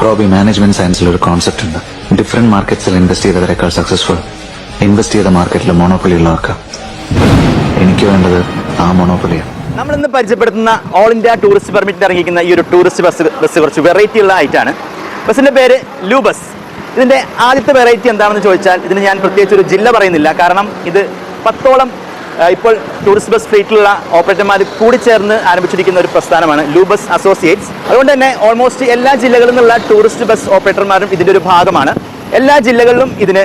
Robbie management സയൻസിൽ ഒരു concept ഉണ്ട്. ഡിഫറെന്റ് മാർക്കറ്റ്സിൽ ഇൻവെസ്റ്റ് ചെയ്തവരെക്കാൾ സക്സസ്ഫുൾ ഇൻവെസ്റ്റ് ചെയ്ത മാർക്കറ്റിൽ മോണോപ്പൊളി ഉള്ളവർക്ക്. എനിക്ക് വേണ്ടത് ആ മോണോപ്പൊളിയാണ്. നമ്മൾ ഇന്ന് പരിചയപ്പെടുത്തുന്ന ഓൾ ഇന്ത്യ ടൂറിസ്റ്റ് പെർമിറ്റ് ഇറങ്ങിയിരിക്കുന്ന ഈ ഒരു ടൂറിസ്റ്റ് ബസ് കുറച്ച് വെറൈറ്റി ഉള്ള ആയിട്ടാണ്. ബസ്സിന്റെ പേര് ലൂബസ്. ഇതിന്റെ ആദ്യത്തെ വെറൈറ്റി എന്താണെന്ന് ചോദിച്ചാൽ ഇതിന് ഞാൻ പ്രത്യേകിച്ച് ഒരു ജില്ല പറയുന്നില്ല. കാരണം ഇത് 10ഓളം ഇപ്പോൾ ടൂറിസ്റ്റ് ബസ് ഫ്ലീറ്റിലുള്ള ഓപ്പറേറ്റർമാർ കൂടിച്ചേർന്ന് ആരംഭിച്ചിരിക്കുന്ന ഒരു പ്രസ്ഥാനമാണ് ലൂബസ് അസോസിയേറ്റ്സ്. അതുകൊണ്ട് തന്നെ ഓൾമോസ്റ്റ് എല്ലാ ജില്ലകളിൽ നിന്നുള്ള ടൂറിസ്റ്റ് ബസ് ഓപ്പറേറ്റർമാരും ഇതിന്റെ ഒരു ഭാഗമാണ്. എല്ലാ ജില്ലകളിലും ഇതിന്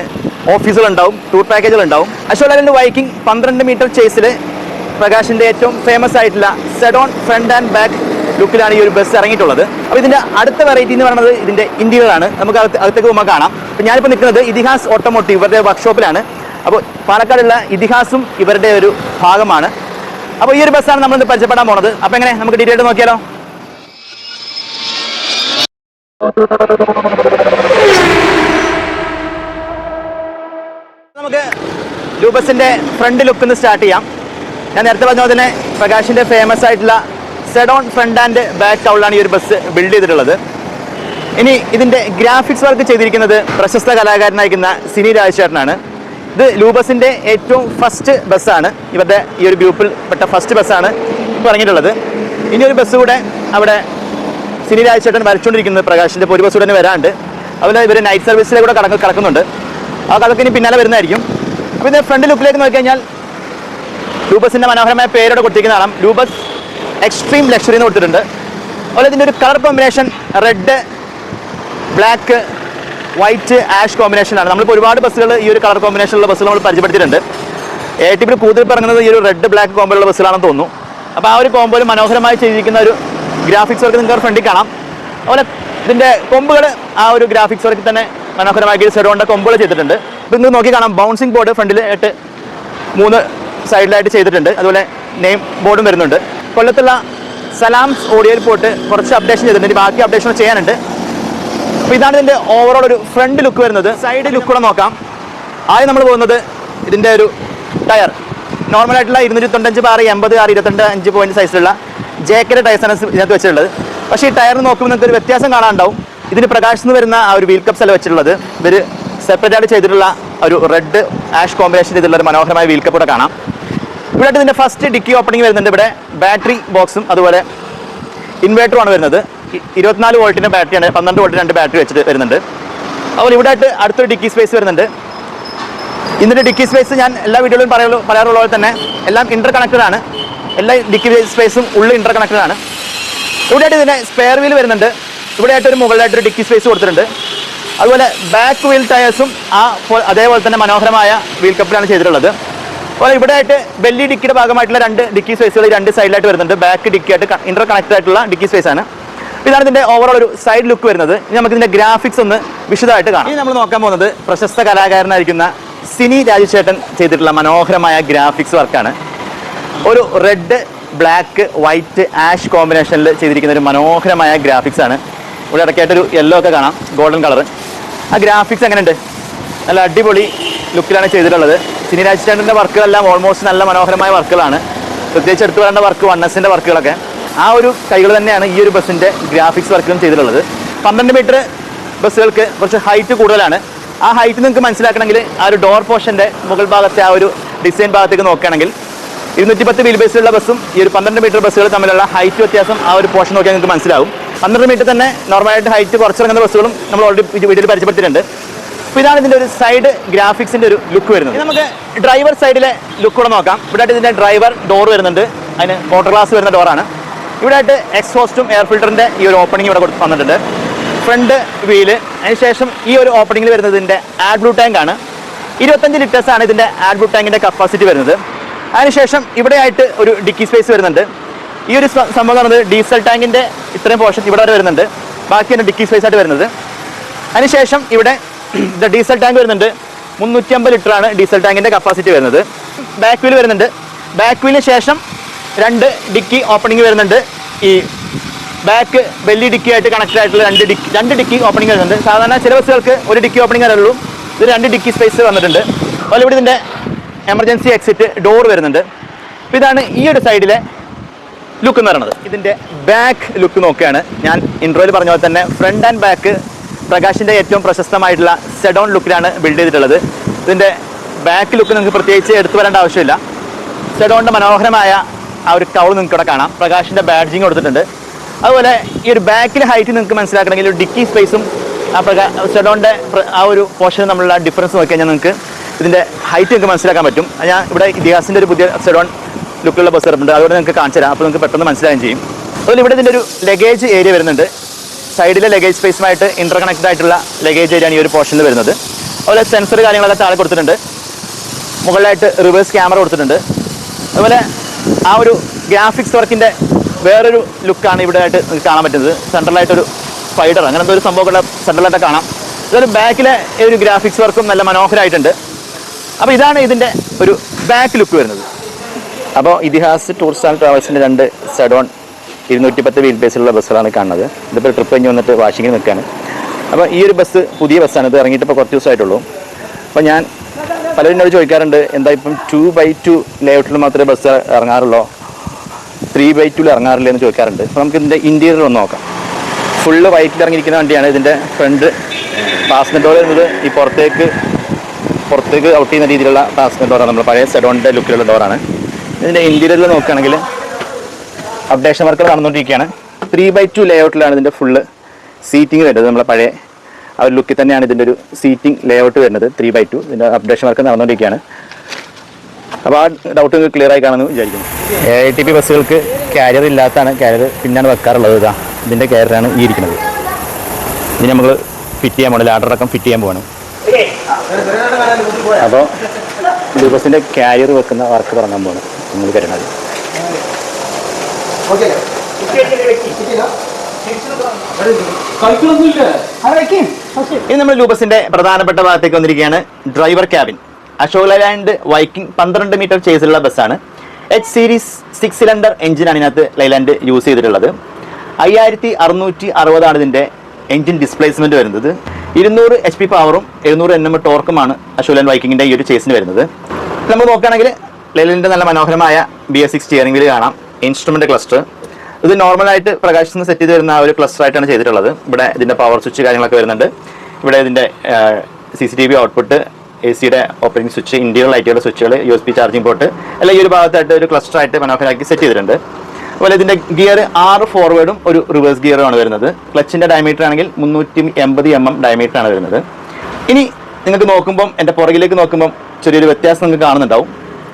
ഓഫീസുകൾ ഉണ്ടാവും, ടൂർ പാക്കേജുകൾ ഉണ്ടാവും. അശോക് ലേലൻഡ് വൈക്കിംഗ് 12 മീറ്റർ ചേസിൽ പ്രകാശിന്റെ ഏറ്റവും ഫേമസ് ആയിട്ടുള്ള സെഡോൺ ഫ്രണ്ട് ആൻഡ് ബാക്ക് ലുക്കിലാണ് ഈ ഒരു ബസ് ഇറങ്ങിയിട്ടുള്ളത്. അപ്പോൾ ഇതിന്റെ അടുത്ത വെറൈറ്റി എന്ന് പറയുന്നത് ഇതിന്റെ ഇന്റീരിയർ ആണ്. നമുക്ക് അകത്തേക്ക് പോകുമ്പോൾ കാണാം. അപ്പോൾ ഞാനിപ്പോൾ നിൽക്കുന്നത് ഇതിഹാസ് ഓട്ടോമോട്ടീവ് ഇവരുടെ വർക്ക്ഷോപ്പിലാണ്. അപ്പോൾ പാലക്കാടുള്ള ഇതിഹാസും ഇവരുടെ ഒരു ഭാഗമാണ്. അപ്പോൾ ഈ ഒരു ബസ്സാണ് നമ്മളിന്ന് പരിചയപ്പെടാൻ പോണത്. അപ്പോൾ എങ്ങനെ നമുക്ക് ഡീറ്റെയിൽ ആയിട്ട് നോക്കിയാലോ? നമുക്ക് ലൂബസിന്റെ ഫ്രണ്ട് ലുക്ക് ഒന്ന് സ്റ്റാർട്ട് ചെയ്യാം. ഞാൻ നേരത്തെ പറഞ്ഞ പോലെ തന്നെ പ്രകാശിന്റെ ഫേമസ് ആയിട്ടുള്ള സെഡോൺ ഫ്രണ്ട് ആൻഡ് ബാക്ക് കൗളിലാണ് ഈ ഒരു ബസ് ബിൽഡ് ചെയ്തിട്ടുള്ളത്. ഇനി ഇതിന്റെ ഗ്രാഫിക്സ് വർക്ക് ചെയ്തിരിക്കുന്നത് പ്രശസ്ത കലാകാരനായിരിക്കുന്ന സിനി രാജശേഖരനാണ്. ഇത് ലൂബസിന്റെ ഏറ്റവും ഫസ്റ്റ് ബസ്സാണ്. ഇവരുടെ ഈ ഒരു ഗ്രൂപ്പിൽ പെട്ട ഫസ്റ്റ് ബസ്സാണ് ഇപ്പോൾ ഇറങ്ങിയിട്ടുള്ളത്. ഇനി ഒരു ബസ് കൂടെ അവിടെ സിനി രാജശേഖരൻ വരച്ചുകൊണ്ടിരിക്കുന്നത് പ്രകാശിന്റെ ഒരു ബസ് കൂടെ വരാണ്ട്. അതുപോലെ ഇവർ നൈറ്റ് സർവീസിലെ കൂടെ കടക്കുന്നുണ്ട്. അതൊക്കെ ഇനി പിന്നാലെ വരുന്നതായിരിക്കും. അപ്പോൾ ഇതിന്റെ ഫ്രണ്ട് ലുക്കിലേക്ക് നോക്കിക്കഴിഞ്ഞാൽ ലൂബസിന്റെ മനോഹരമായ പേരോടെ കൊടുത്തിരിക്കുന്ന കാണാം. ലൂബസ് എക്സ്ട്രീം ലക്ഷറി എന്ന് കൊടുത്തിട്ടുണ്ട്. അതുപോലെ ഇതിൻ്റെ ഒരു colour combination red, black, white, ash കോമ്പിനേഷനാണ്. നമ്മളിപ്പോൾ ഒരുപാട് ബസ്സുകൾ ഈ ഒരു കളർ കോമ്പിനേഷനുള്ള ബസ്സുകൾ നമ്മൾ പരിചയപ്പെടുത്തിയിട്ടുണ്ട്. ATP കൂടുതൽ പറയുന്നത് ഈ ഒരു റെഡ് ബ്ലാക്ക് കോമ്പോയിലുള്ള ബസ്സുകളാണെന്ന് തോന്നുന്നു. അപ്പോൾ ആ ഒരു കോമ്പോയിൽ മനോഹരമായി ചെയ്തിരിക്കുന്ന ഒരു ഗ്രാഫിക്സ് വർക്ക് നിങ്ങൾക്ക് ഫ്രണ്ടിൽ കാണാം. അതുപോലെ ഇതിൻ്റെ കൊമ്പുകൾ ആ ഒരു ഗ്രാഫിക്സ് വർക്കിൽ തന്നെ മനോഹരമായി സെഡോണിൻ്റെ കൊമ്പുകൾ ചെയ്തിട്ടുണ്ട്. ഇപ്പോൾ നിങ്ങൾക്ക് നോക്കി കാണാം ബൗൺസിങ് ബോർഡ് ഫ്രണ്ടിൽ 3 സൈഡിലായിട്ട് ചെയ്തിട്ടുണ്ട്. അതുപോലെ നെയിം ബോർഡും വരുന്നുണ്ട്. കൊല്ലത്തുള്ള സലാംസ് ഓഡിയോയിൽ പോയിട്ട് കുറച്ച് അപ്ഡേഷൻ ചെയ്തിട്ടുണ്ട്. ബാക്കി അപ്ഡേഷൻ ചെയ്യാനുണ്ട്. അപ്പോൾ ഇതാണ് ഇതിൻ്റെ ഓവറോൾ ഒരു ഫ്രണ്ട് ലുക്ക് വരുന്നത്. സൈഡ് ലുക്ക് കൂടെ നോക്കാം. ആദ്യം നമ്മൾ പോകുന്നത് ഇതിൻ്റെ ഒരു ടയർ. നോർമലായിട്ടുള്ള 295 ബാർ 80 ആർ 22 5 പോയിന്റ് സൈസിലുള്ള ജേക്കറ്റ് ടയർസാണ് ഇതിനകത്ത് വെച്ചിട്ടുള്ളത്. പക്ഷേ ഈ ടയറിന് നോക്കുമ്പോൾ നിങ്ങൾക്ക് ഒരു വ്യത്യാസം കാണാനുണ്ടാവും. ഇതിന് പ്രകാശിന്ന് വരുന്ന ആ ഒരു വീൽ കപ്സ് അല്ല വെച്ചിട്ടുള്ളത്. ഇവർ സെപ്പറേറ്റ് ആയിട്ട് ചെയ്തിട്ടുള്ള ഒരു റെഡ് ആഷ് കോമ്പിനേഷൻ ചെയ്തിട്ടുള്ള ഒരു മനോഹരമായ വീൽ കപ്പ് കൂടെ കാണാം. ഇവിടെ ഇതിൻ്റെ ഫസ്റ്റ് ഡിക്കി ഓപ്പണിംഗ് വരുന്നുണ്ട്. ഇവിടെ ബാറ്ററി ബോക്സും അതുപോലെ ഇൻവേർട്ടറുമാണ് വരുന്നത്. 24 വോൾട്ടിൻ്റെ ബാറ്ററിയാണ്. 12 വോൾട്ട് 2 ബാറ്ററി വെച്ചിട്ട് വരുന്നുണ്ട്. അതുപോലെ ഇവിടെ ആയിട്ട് അടുത്തൊരു ഡിക്കി സ്പേസ് വരുന്നുണ്ട്. ഇതിൻ്റെ ഡിക്കി സ്പേസ് ഞാൻ എല്ലാ വീഡിയോയിലും പറയാറുള്ള പോലെ തന്നെ എല്ലാം ഇൻ്റർ കണക്റ്റഡ് ആണ്. എല്ലാ ഡിക്കി സ്പേസും ഉള്ളിൽ ഇൻ്റർ കണക്റ്റഡ് ആണ്. ഇവിടെ ആയിട്ട് ഇതിൻ്റെ സ്പെയർ വീൽ വരുന്നുണ്ട്. ഇവിടെ ആയിട്ടൊരു മുകളിലായിട്ടൊരു ഡിക്കി സ്പേസ് കൊടുത്തിട്ടുണ്ട്. അതുപോലെ ബാക്ക് വീൽ ടയേഴ്സും അതേപോലെ തന്നെ മനോഹരമായ വീൽ കപ്പിലാണ് ചെയ്തിട്ടുള്ളത്. അതുപോലെ ഇവിടെ ആയിട്ട് ബെല്ലി ഡിക്കിയുടെ ഭാഗമായിട്ടുള്ള 2 ഡിക്കി സ്പേസുകൾ 2 സൈഡിലായിട്ട് വരുന്നുണ്ട്. ബാക്ക് ഡിക്കി ആയിട്ട് ഇന്റർ കണക്റ്റഡ് ആയിട്ടുള്ള ഡിക്കി സ്പേസ് ആണ്. ഇതാണ് ഇതിന്റെ ഓവറോൾ ഒരു സൈഡ് ലുക്ക് വരുന്നത്. ഇനി നമുക്ക് ഇതിന്റെ ഗ്രാഫിക്സ് ഒന്ന് വിശദമായിട്ട് കാണാം. ഇനി നമ്മൾ നോക്കാൻ പോകുന്നത് പ്രശസ്ത കലാകാരനായിരിക്കുന്ന സിനി രാജശേഖരൻ ചെയ്തിട്ടുള്ള മനോഹരമായ ഗ്രാഫിക്സ് വർക്കാണ്. ഒരു റെഡ്, ബ്ലാക്ക്, വൈറ്റ്, ആഷ് കോമ്പിനേഷനിൽ ചെയ്തിരിക്കുന്ന ഒരു മനോഹരമായ ഗ്രാഫിക്സ് ആണ്. ഇവിടെ ഇടയ്ക്കായിട്ടൊരു യെല്ലോ ഒക്കെ കാണാം, ഗോൾഡൻ കളർ. ആ ഗ്രാഫിക്സ് എങ്ങനെയുണ്ട്? നല്ല അടിപൊളി ലുക്കിലാണ് ചെയ്തിട്ടുള്ളത്. സിനി രാജശേഖരൻ്റെ വർക്കുകളെല്ലാം ഓൾമോസ്റ്റ് നല്ല മനോഹരമായ വർക്കുകളാണ്. പ്രത്യേകിച്ച് എടുത്തു പറയേണ്ട വർക്ക് 1Sൻ്റെ വർക്കുകളൊക്കെ ആ ഒരു കൈകൾ തന്നെയാണ് ഈ ഒരു ബസ്സിൻ്റെ ഗ്രാഫിക്സ് വർക്കിലും ചെയ്തിട്ടുള്ളത്. 12 മീറ്റർ ബസ്സുകൾക്ക് കുറച്ച് ഹൈറ്റ് കൂടുതലാണ്. ആ ഹൈറ്റ് നിങ്ങൾക്ക് മനസ്സിലാക്കണമെങ്കിൽ ആ ഒരു ഡോർ പോർഷൻ്റെ മുകൾ ഭാഗത്തെ ആ ഒരു ഡിസൈൻ ഭാഗത്തേക്ക് നോക്കുകയാണെങ്കിൽ 210 വീൽ ബേസിലുള്ള ബസ്സും ഈ ഒരു 12 മീറ്റർ ബസ്സുകൾ തമ്മിലുള്ള ഹൈറ്റ് വ്യത്യാസം ആ ഒരു പോർഷൻ നോക്കിയാൽ നിങ്ങൾക്ക് മനസ്സിലാവും. 12 മീറ്റർ തന്നെ നോർമലായിട്ട് ഹൈറ്റ് കുറച്ചിറങ്ങുന്ന ബസ്സുകളും നമ്മൾ ഓൾറെഡി വീഡിയോയിൽ പരിചയപ്പെടുത്തിയിട്ടുണ്ട്. അപ്പോൾ ഇതാണ് ഇതിൻ്റെ ഒരു സൈഡ് ഗ്രാഫിക്സിൻ്റെ ഒരു ലുക്ക് വരുന്നത്. നമുക്ക് ഡ്രൈവർ സൈഡിലെ ലുക്ക് കൂടെ നോക്കാം. ഇവിടെ ആയിട്ട് ഇതിൻ്റെ ഡ്രൈവർ ഡോർ വരുന്നുണ്ട്. അതിന് മോട്ടോർ ഗ്ലാസ് വരുന്ന ഡോറാണ്. ഇവിടെ ആയിട്ട് എക്സ്ഹോസ്റ്റും എയർ ഫിൽറ്ററിൻ്റെ ഈ ഒരു ഓപ്പണിംഗ് ഇവിടെ വന്നിട്ടുണ്ട്. Front wheel. അതിനുശേഷം ഈ ഒരു ഓപ്പണിംഗിൽ വരുന്നത് ഇതിൻ്റെ ആഡ് ബ്ലൂ ടാങ്ക് ആണ്. 25 ലിറ്റേഴ്സാണ് ഇതിൻ്റെ ആഡ് ബ്ലൂ ടാങ്കിൻ്റെ കപ്പാസിറ്റി വരുന്നത്. അതിനുശേഷം ഇവിടെ ആയിട്ട് ഒരു ഡിക്കി സ്പേസ് വരുന്നുണ്ട്. ഈ ഒരു സംഭവം എന്ന് പറയുന്നത് ഡീസൽ ടാങ്കിൻ്റെ ഇത്രയും പോർഷൻ ഇവിടെ വരെ വരുന്നുണ്ട്. ബാക്കിയാണ് ഡിക്കി സ്പേസ് ആയിട്ട് വരുന്നത്. അതിനുശേഷം ഇവിടെ ഡീസൽ ടാങ്ക് വരുന്നുണ്ട്. 350 ലിറ്ററാണ് ഡീസൽ ടാങ്കിൻ്റെ കപ്പാസിറ്റി വരുന്നത്. ബാക്ക് വീൽ വരുന്നുണ്ട്. ബാക്ക് വീലിന് ശേഷം 2 ഡിക്കി ഓപ്പണിംഗ് വരുന്നുണ്ട്. ഈ ബാക്ക് ബെല്ലി ഡിക്കി ആയിട്ട് കണക്റ്റഡ് ആയിട്ടുള്ള 2 ഡിക്കി ഓപ്പണിംഗ് വരുന്നുണ്ട്. സാധാരണ ചില ബസ്സുകൾക്ക് ഒരു ഡിക്കി ഓപ്പണിംഗ് വരെ ഉള്ളൂ. ഇത് 2 ഡിക്കി സ്പേസ് വന്നിട്ടുണ്ട്. അതുപോലെ ഇവിടെ ഇതിൻ്റെ എമർജൻസി എക്സിറ്റ് ഡോർ വരുന്നുണ്ട്. അപ്പോൾ ഇതാണ് ഈ ഒരു സൈഡിലെ ലുക്ക് എന്ന് പറയുന്നത്. ഇതിൻ്റെ ബാക്ക് ലുക്ക് നോക്കുകയാണ്. ഞാൻ ഇൻട്രോയിൽ പറഞ്ഞ പോലെ തന്നെ ഫ്രണ്ട് ആൻഡ് ബാക്ക് പ്രകാശിൻ്റെ ഏറ്റവും പ്രശസ്തമായിട്ടുള്ള സെഡോൺ ലുക്കിലാണ് ബിൽഡ് ചെയ്തിട്ടുള്ളത്. ഇതിൻ്റെ ബാക്ക് ലുക്ക് നിങ്ങൾക്ക് പ്രത്യേകിച്ച് എടുത്തു വരേണ്ട ആവശ്യമില്ല. സെഡോണിൻ്റെ മനോഹരമായ ആ ഒരു കൗൾ നിങ്ങൾക്ക് ഇവിടെ കാണാം. പ്രകാശിൻ്റെ ബാഡ്ജിങ് കൊടുത്തിട്ടുണ്ട്. അതുപോലെ ഈ ഒരു ബാക്കിലെ ഹൈറ്റ് നിങ്ങൾക്ക് മനസ്സിലാക്കണമെങ്കിൽ ഒരു ഡിക്കി സ്പേസും ആ സെഡോണിൻ്റെ ആ ഒരു പോർഷനും തമ്മിലുള്ള ഡിഫറൻസ് നോക്കി കഴിഞ്ഞാൽ നിങ്ങൾക്ക് ഇതിൻ്റെ ഹൈറ്റ് നിങ്ങൾക്ക് മനസ്സിലാക്കാൻ പറ്റും. ഞാൻ ഇവിടെ ഇതിഹാസിൻ്റെ ഒരു പുതിയ സെഡോൺ ലുക്കുള്ള ബസ് ഇറപ്പുണ്ട്, അതുകൊണ്ട് നിങ്ങൾക്ക് കാണിച്ചു തരാം. അപ്പോൾ നിങ്ങൾക്ക് പെട്ടെന്ന് മനസ്സിലാകുകയും ചെയ്യും. അതുപോലെ ഇവിടെ ഇതിൻ്റെ ഒരു ലഗേജ് ഏരിയ വരുന്നുണ്ട്. സൈഡിലെ ലഗേജ് സ്പേസുമായിട്ട് ഇൻ്റർ കണക്റ്റഡ് ആയിട്ടുള്ള ലഗേജ് ഏരിയയാണ് ഈ ഒരു പോർഷനിൽ വരുന്നത്. അതുപോലെ സെൻസർ കാര്യങ്ങളൊക്കെ താഴെ കൊടുത്തിട്ടുണ്ട്. മുകളിലായിട്ട് റിവേഴ്സ് ക്യാമറ കൊടുത്തിട്ടുണ്ട്. അതുപോലെ ആ ഒരു ഗ്രാഫിക്സ് വർക്കിൻ്റെ വേറൊരു ലുക്കാണ് ഇവിടെ ആയിട്ട് കാണാൻ പറ്റുന്നത്. സെൻട്രലായിട്ടൊരു സ്പൈഡർ അങ്ങനത്തെ ഒരു സംഭവമൊക്കെ സെൻട്രലായിട്ട് കാണാം. ഇതൊരു ബാക്കിലെ ഒരു ഗ്രാഫിക്സ് വർക്കും നല്ല മനോഹരമായിട്ടുണ്ട്. അപ്പോൾ ഇതാണ് ഇതിൻ്റെ ഒരു ബാക്ക് ലുക്ക് വരുന്നത്. അപ്പോൾ ഇതിഹാസ് ടൂറിസ്റ്റ് ആൻഡ് ട്രാവൽസിൻ്റെ 2 സെഡോൺ 210 വീൽ ബേസിലുള്ള ബസ്സുകളാണ് കാണുന്നത്. ഇതിപ്പോൾ ട്രിപ്പ് കഴിഞ്ഞ് വന്നിട്ട് വാഷിങ്ങിൽ നിൽക്കുകയാണ്. അപ്പോൾ ഈ ഒരു ബസ് പുതിയ ബസ്സാണ്. ഇത് ഇറങ്ങിയിട്ട് ഇപ്പോൾ കുറച്ച് ദിവസമായിട്ടുള്ളൂ. അപ്പോൾ ഞാൻ പലരും എന്നോട് ചോദിക്കാറുണ്ട്, എന്താ ഇപ്പം 2x2 ലേഔട്ടിൽ മാത്രമേ ബസ് ഇറങ്ങാറുള്ളൂ, 3x2 ഇറങ്ങാറില്ല എന്ന് ചോദിക്കാറുണ്ട്. അപ്പോൾ നമുക്ക് ഇതിൻ്റെ ഇൻറ്റീരിയർ ഒന്ന് നോക്കാം. ഫുള്ള് വൈറ്റിൽ ഇറങ്ങിയിരിക്കുന്ന വണ്ടിയാണ്. ഇതിൻ്റെ ഫ്രണ്ട് പാസഞ്ചർ ഡോർ എന്നത് ഈ പുറത്തേക്ക് ഔട്ട് ചെയ്യുന്ന രീതിയിലുള്ള പാസഞ്ചർ ഡോറാണ്. നമ്മൾ പഴയ സെഡോണിൻ്റെ ലുക്കിലുള്ള ഡോറാണ്. ഇതിൻ്റെ ഇൻറ്റീരിയറിൽ നോക്കുകയാണെങ്കിൽ അപ്ഡേഷൻ വർക്കുകൾ നടന്നുകൊണ്ടിരിക്കുകയാണ്. 3x2 ലേഔട്ടിലാണ് ഇതിൻ്റെ ഫുള്ള് സീറ്റിംഗ് വരുന്നത്. നമ്മളെ പഴയ ആ ഒരു ലുക്കിൽ തന്നെയാണ് ഇതിൻ്റെ ഒരു സീറ്റിംഗ് ലേഔട്ട് വരുന്നത്. 3x2 ഇതിൻ്റെ അപ്ഡേഷൻ വർക്ക് നടന്നുകൊണ്ടിരിക്കുകയാണ്. അപ്പോൾ ആ ഡൗട്ട് ക്ലിയർ ആയി കാണുമെന്ന് വിചാരിക്കുന്നു. AITP ബസ്സുകൾക്ക് കാരിയർ ഇല്ലാത്തതാണ്. കാരിയർ പിന്നാണ് വെക്കാറുള്ളത്. ഇതാ ഇതിൻ്റെ കാരിയറാണ് ഈ ഇരിക്കുന്നത്. ഇതിന് നമ്മൾ ഫിറ്റ് ചെയ്യാൻ പോകണം, ലാഡറടക്കം ഫിറ്റ് ചെയ്യാൻ പോകണം. അപ്പോൾ ഈ ബസ്സിൻ്റെ കാരിയർ വെക്കുന്ന വർക്ക് തുടങ്ങാൻ പോകണം. നിങ്ങൾ കരുണത് ഇനി നമ്മൾ ലൂബസിന്റെ പ്രധാനപ്പെട്ട ഭാഗത്തേക്ക് വന്നിരിക്കുകയാണ്. Driver cabin. Ashok Leyland Viking 12 metre ചേസിലുള്ള ബസ്സാണ്. H സീരീസ് 6 സിലിണ്ടർ എഞ്ചിനാണ് ഇതിനകത്ത് ലൈലാൻഡ് യൂസ് ചെയ്തിട്ടുള്ളത്. 5660 ആണ് ഇതിന്റെ എഞ്ചിൻ ഡിസ്പ്ലേസ്മെന്റ് വരുന്നത്. 200 HP പവറും 700 Nm ടോർക്കുമാണ് അശോക് ലൈലാൻഡ് വൈക്കിങ്ങിന്റെ ഈ ഒരു ചേസിന് വരുന്നത്. നമ്മൾ നോക്കുകയാണെങ്കിൽ ലൈലാൻഡിന്റെ നല്ല മനോഹരമായ BS6 സ്റ്റിയറിംഗ് വീൽ കാണാം. ഇൻസ്ട്രുമെന്റ് ക്ലസ്റ്റർ ഇത് നോർമലായിട്ട് പ്രകാശിന്ന് സെറ്റ് ചെയ്ത് വരുന്ന ആ ഒരു ക്ലസ്റ്റർ ആയിട്ടാണ് ചെയ്തിട്ടുള്ളത്. ഇവിടെ ഇതിന്റെ പവർ സ്വിച്ച് കാര്യങ്ങളൊക്കെ വരുന്നുണ്ട്. ഇവിടെ ഇതിന്റെ CCTV ഔട്ട്പുട്ട്, AC-യുടെ ഓപ്പറേറ്റിംഗ് സ്വിച്ച്, ഇന്റീരിയർ ലൈറ്റുകളുടെ സ്വിച്ചുകൾ, USB ചാർജിംഗ് പോർട്ട് എല്ലാം ഈ ഒരു ഭാഗത്തായിട്ട് ഒരു ക്ലസ്റ്റർ ആയിട്ട് മനോഹരമാക്കി സെറ്റ് ചെയ്തിട്ടുണ്ട്. അതുപോലെ ഇതിന്റെ ഗിയർ 6 ഫോർവേഡും ഒരു റിവേഴ്സ് ഗിയറുമാണ് വരുന്നത്. ക്ലച്ചിന്റെ ഡയമീറ്റർ ആണെങ്കിൽ 380 mm ഡയമീറ്റർ ആണ് വരുന്നത്. ഇനി നിങ്ങൾക്ക് നോക്കുമ്പോൾ എൻ്റെ പുറകിലേക്ക് നോക്കുമ്പോൾ ചെറിയൊരു വ്യത്യാസം നിങ്ങൾക്ക് കാണുന്നുണ്ടാവും.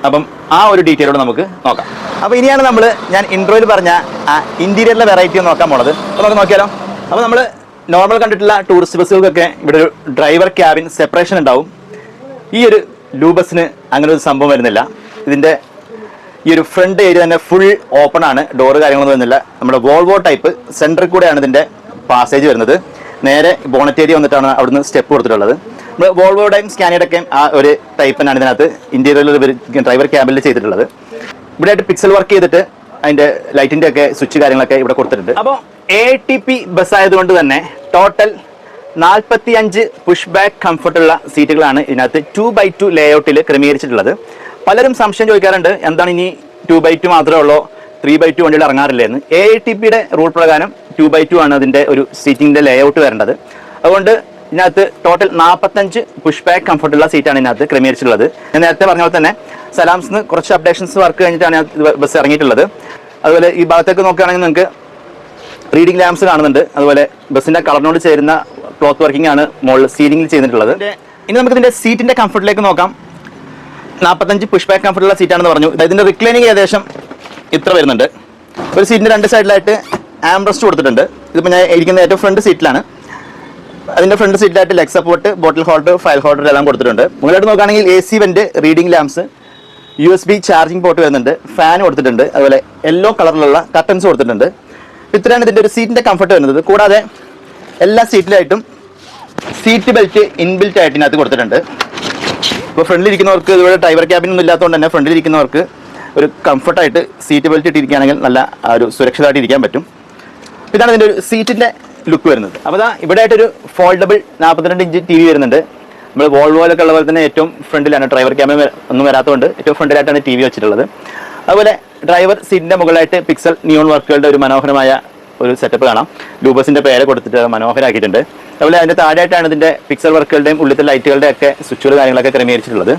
അപ്പം ആ ഒരു ഡീറ്റെയിലോട് നമുക്ക് നോക്കാം. അപ്പോൾ ഇനിയാണ് ഞാൻ ഇൻട്രോയിൽ പറഞ്ഞ ആ ഇന്റീരിയറിലെ വെറൈറ്റി നോക്കാൻ പോണത്. അപ്പോൾ നമുക്ക് നോക്കിയാലോ. അപ്പോൾ നമ്മൾ നോർമൽ കണ്ടിട്ടുള്ള ടൂറിസ്റ്റ് ബസ്സുകൾക്കൊക്കെ ഇവിടെ ഒരു ഡ്രൈവർ ക്യാബിൻ സെപ്പറേഷൻ ഉണ്ടാവും. ഈ ഒരു ലൂബസിന് അങ്ങനെ ഒരു സംഭവം വരുന്നില്ല. ഇതിൻ്റെ ഈ ഒരു ഫ്രണ്ട് ഏരിയ തന്നെ ഫുൾ ഓപ്പൺ ആണ്. ഡോറ് കാര്യങ്ങളൊന്നും വരുന്നില്ല. നമ്മുടെ വോൾവോ ടൈപ്പ് സെൻറ്ററിൽ കൂടെയാണ് ഇതിൻ്റെ പാസേജ് വരുന്നത്. നേരെ ബോണറ്റ് ഏരിയ വന്നിട്ടാണ് അവിടുന്ന് സ്റ്റെപ്പ് കൊടുത്തിട്ടുള്ളത്. നമ്മൾ വോൾവോയുടെയും സ്കാനിയുടെയൊക്കെ ആ ഒരു ടൈപ്പ് തന്നെയാണ് ഇതിനകത്ത് ഇന്റീരിയറിൽ ഡ്രൈവർ ക്യാബിനിൽ ചെയ്തിട്ടുള്ളത്. ഇവിടെ ആയിട്ട് പിക്സൽ വർക്ക് ചെയ്തിട്ട് അതിൻ്റെ ലൈറ്റിൻ്റെ ഒക്കെ സ്വിച്ച് കാര്യങ്ങളൊക്കെ ഇവിടെ കൊടുത്തിട്ടുണ്ട്. അപ്പോൾ ATP ബസ് ആയതുകൊണ്ട് തന്നെ ടോട്ടൽ 45 പുഷ് ബാക്ക് കംഫർട്ടുള്ള സീറ്റുകളാണ് ഇതിനകത്ത് 2x2 ലേഔട്ടിൽ ക്രമീകരിച്ചിട്ടുള്ളത്. പലരും സംശയം ചോദിക്കാറുണ്ട്, എന്താണ് ഇനി 2x2 മാത്രമേ ഉള്ളൂ, 3x2 വണ്ടിയിൽ ഇറങ്ങാറില്ല എന്ന്. ATPയുടെ റൂൾ പ്രകാരം 2x2 ആണ് അതിൻ്റെ ഒരു സീറ്റിങ്ങിൻ്റെ ലേഔട്ട് വരേണ്ടത്. അതുകൊണ്ട് ഇതിനകത്ത് ടോട്ടൽ 45 പുഷ് ബാക്ക് കംഫർട്ടുള്ള സീറ്റാണ് ഇതിനകത്ത് ക്രമീകരിച്ചിട്ടുള്ളത്. ഞാൻ നേരത്തെ പറഞ്ഞ പോലെ തന്നെ സലാംസിന് കുറച്ച് അപ്ഡേഷൻസ് വർക്ക് കഴിഞ്ഞിട്ടാണ് ബസ് ഇറങ്ങിയിട്ടുള്ളത്. അതുപോലെ ഈ ഭാഗത്തേക്ക് നോക്കുകയാണെങ്കിൽ നിങ്ങൾക്ക് റീഡിംഗ് ലാംപ്സ് കാണുന്നുണ്ട്. അതുപോലെ ബസ്സിൻ്റെ കളറിനോട് ചേരുന്ന ക്ലോത്ത് വർക്കിംഗ് ആണ് മുകളിൽ സീലിംഗിൽ ചെയ്തിട്ടുള്ളത്. ഇനി നമുക്ക് ഇതിൻ്റെ സീറ്റിൻ്റെ കംഫർട്ടിലേക്ക് നോക്കാം. 45 പുഷ് ബാക്ക് കംഫർട്ടുള്ള സീറ്റാണെന്ന് പറഞ്ഞു. ഇതിൻ്റെ റിക്ലൈനിങ് ഏകദേശം ഇത്ര വരുന്നുണ്ട്. ഒരു സീറ്റിൻ്റെ 2 സൈഡിലായിട്ട് ആംബ്രസ്റ്റ് കൊടുത്തിട്ടുണ്ട്. ഇതിപ്പോൾ ഞാൻ ഇരിക്കുന്ന ഏറ്റവും ഫ്രണ്ട് സീറ്റിലാണ്. അതിൻ്റെ ഫ്രണ്ട് സീറ്റിലായിട്ട് leg support, bottle holder, file holder എല്ലാം കൊടുത്തിട്ടുണ്ട്. മുകളിലായിട്ട് നോക്കുകയാണെങ്കിൽ AC vent, reading lamps, USB charging port വരുന്നുണ്ട്, ഫാൻ കൊടുത്തിട്ടുണ്ട്. അതുപോലെ യെല്ലോ കളറിലുള്ള കർട്ടൻസ് കൊടുത്തിട്ടുണ്ട്. ഇത്രയാണ് ഇതിൻ്റെ ഒരു സീറ്റിൻ്റെ കംഫർട്ട് വരുന്നത്. കൂടാതെ എല്ലാ സീറ്റിലായിട്ടും സീറ്റ് ബെൽറ്റ് ഇൻബിൽറ്റ് ആയിട്ട് ഇതിനകത്ത് കൊടുത്തിട്ടുണ്ട്. ഇപ്പോൾ ഫ്രണ്ടിലിരിക്കുന്നവർക്ക് ഇതുപോലെ ഡ്രൈവർ ക്യാബിനൊന്നും ഇല്ലാത്തതുകൊണ്ട് തന്നെ ഫ്രണ്ടിലിരിക്കുന്നവർക്ക് ഒരു കംഫർട്ടായിട്ട് സീറ്റ് ബെൽറ്റ് ഇട്ടിരിക്കുകയാണെങ്കിൽ നല്ല ഒരു സുരക്ഷിതമായിട്ട് ഇരിക്കാൻ പറ്റും. ഇതാണ് ഇതിൻ്റെ ഒരു സീറ്റിൻ്റെ ലുക്ക് വരുന്നത്. അപ്പോൾ ഇവിടെ ആയിട്ടൊരു ഫോൾഡബിൾ 42 ഇഞ്ച് TV വരുന്നുണ്ട്. നമ്മൾ വോൾവോയിലൊക്കെ ഉള്ള പോലെ തന്നെ ഏറ്റവും ഫ്രണ്ടിലാണ്. ഡ്രൈവർ ക്യാബിൻ ഒന്നും വരാത്തതുകൊണ്ട് ഏറ്റവും ഫ്രണ്ടിലായിട്ടാണ് TV വെച്ചിട്ടുള്ളത്. അതുപോലെ ഡ്രൈവർ സീറ്റിന്റെ മുകളിലായിട്ട് പിക്സൽ നിയോൺ വർക്കുകളുടെ ഒരു മനോഹരമായ ഒരു സെറ്റപ്പ് കാണാം. ലൂബസിന്റെ പേര് കൊടുത്തിട്ട് മനോഹരമാക്കിയിട്ടുണ്ട്. അതുപോലെ അതിന്റെ താഴെയായിട്ടാണ് ഇതിന്റെ പിക്സൽ വർക്കുകളുടെയും ഉള്ളിലത്തെ ലൈറ്റുകളുടെ ഒക്കെ സ്വിച്ചുകൾ കാര്യങ്ങളൊക്കെ ക്രമീകരിച്ചിട്ടുള്ളത്.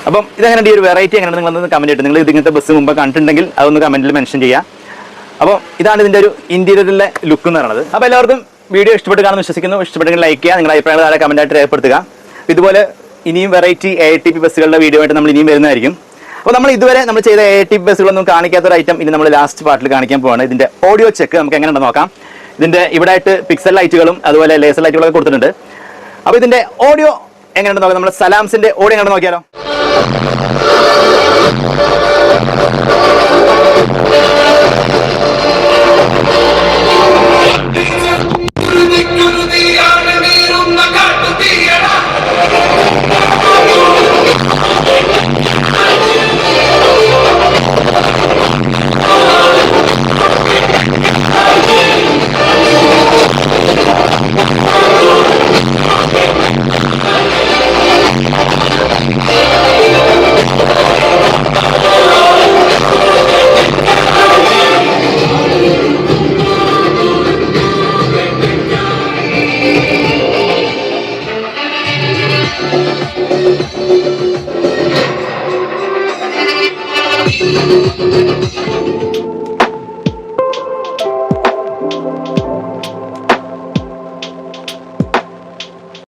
അപ്പം ഇതെങ്ങനെ ഈ ഒരു വെറൈറ്റി എങ്ങനെയാണ് നിങ്ങളൊന്ന് കമന്റ് ചെയ്തിട്ട് നിങ്ങൾ ഇങ്ങനത്തെ ബസ് മുമ്പ് കണ്ടിട്ടുണ്ടെങ്കിൽ അതൊന്ന് കമന്റിൽ മെൻഷൻ ചെയ്യാം. അപ്പോൾ ഇതാണ് ഇതിന്റെ ഒരു ഇന്റീരിയറിലെ ലുക്ക് എന്ന് പറയുന്നത്. അപ്പോൾ എല്ലാവർക്കും വീഡിയോ ഇഷ്ടപ്പെട്ട് കാണുമെന്ന് വിശ്വസിക്കുന്നു. ഇഷ്ടപ്പെട്ടെങ്കിൽ ലൈക്ക് ചെയ്യുക, നിങ്ങളുടെ അഭിപ്രായങ്ങൾ താഴെ കമന്റായിട്ട് രേഖപ്പെടുത്തുക. ഇതുപോലെ ഇനിയും വെറൈറ്റി AATP ബസ്സുകളുടെ വീഡിയോ ആയിട്ട് നമ്മൾ ഇനിയും വരുന്നതായിരിക്കും. അപ്പോൾ നമ്മൾ ഇതുവരെ നമ്മൾ ചെയ്ത AATP ബസ്സുകളൊന്നും കാണിക്കാത്ത ഒരു ഐറ്റം ഇനി നമ്മൾ ലാസ്റ്റ് പാർട്ടിൽ കാണിക്കാൻ പോവാണ്. ഇതിന്റെ ഓഡിയോ ചെക്ക് നമുക്ക് എങ്ങനെയുണ്ടെന്ന് നോക്കാം. ഇതിന്റെ ഇവിടെ ആയിട്ട് പിക്സൽ ലൈറ്റുകളും അതുപോലെ ലേസർ ലൈറ്റുകളൊക്കെ കൊടുത്തിട്ടുണ്ട്. അപ്പോൾ ഇതിന്റെ ഓഡിയോ എങ്ങനെയുണ്ടെന്ന് നോക്കാം. നമ്മുടെ സലാംസിന്റെ ഓഡിയോ എങ്ങനെ നോക്കിയാലോ.